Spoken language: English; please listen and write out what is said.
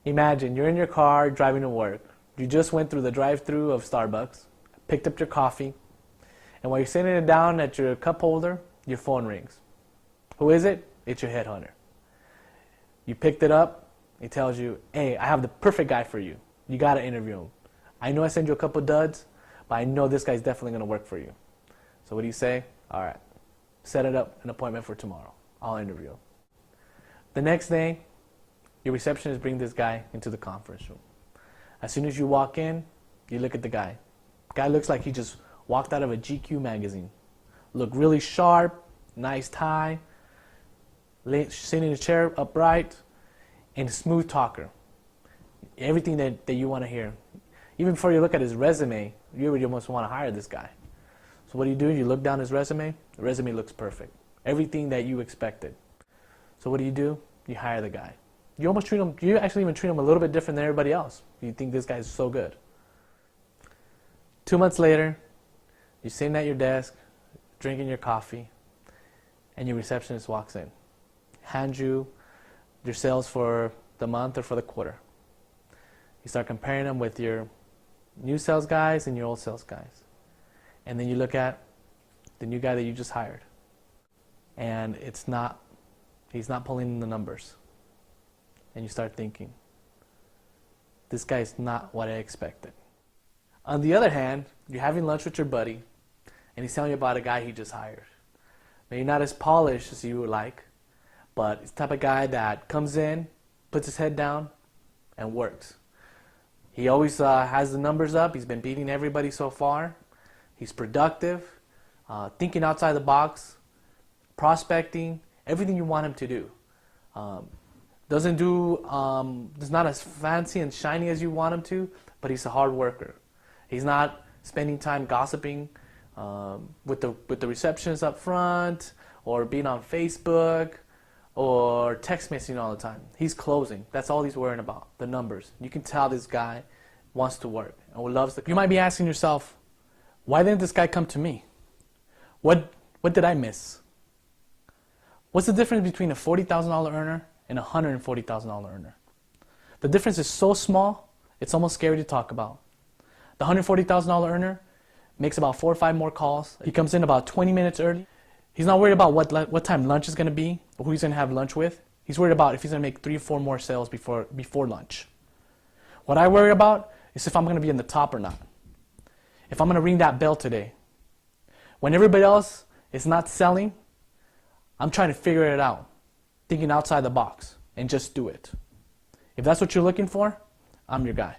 Imagine you're in your car driving to work. You just went through the drive-thru of Starbucks, picked up your coffee, and while you're sitting it down at your cup holder, your phone rings. Who is it? It's your headhunter. You picked it up. He tells you, hey, I have the perfect guy for you. You got to interview him. I know I sent you a couple duds, but I know this guy's definitely going to work for you. So what do you say? All right, set it up, an appointment for tomorrow. I'll interview him. The next day, your receptionist brings this guy into the conference room. As soon as you walk in, you look at the guy. Guy looks like he just walked out of a GQ magazine. Look really sharp, nice tie, sitting in a chair upright, and smooth talker. Everything that you want to hear. Even before you look at his resume, you already almost want to hire this guy. So what do? You look down his resume. The resume looks perfect. Everything that you expected. So what do? You hire the guy. You almost treat him, you actually even treat him a little bit different than everybody else. You think this guy's so good. 2 months later, you're sitting at your desk, drinking your coffee, and your receptionist walks in. Hands you your sales for the month or for the quarter. You start comparing them with your new sales guys and your old sales guys. And then you look at the new guy that you just hired. And he's not pulling in the numbers. And you start thinking, this guy's not what I expected. On the other hand, you're having lunch with your buddy, and he's telling you about a guy he just hired. Maybe not as polished as you would like, but he's the type of guy that comes in, puts his head down, and works. He always has the numbers up. He's been beating everybody so far. He's productive, thinking outside the box, prospecting, everything you want him to do. Is not as fancy and shiny as you want him to, but he's a hard worker. He's not spending time gossiping with the receptionist up front, or being on Facebook, or text messaging all the time. He's closing. That's all he's worrying about, the numbers. You can tell this guy wants to work and loves the company. You might be asking yourself, why didn't this guy come to me? What did I miss? What's the difference between a $40,000 earner and a $140,000 earner? The difference is so small, it's almost scary to talk about. The $140,000 earner makes about 4 or 5 more calls. He comes in about 20 minutes early. He's not worried about what time lunch is going to be or who he's going to have lunch with. He's worried about if he's going to make 3 or 4 more sales before lunch. What I worry about is if I'm going to be in the top or not. If I'm going to ring that bell today. When everybody else is not selling, I'm trying to figure it out, thinking outside the box, and just do it. If that's what you're looking for, I'm your guy.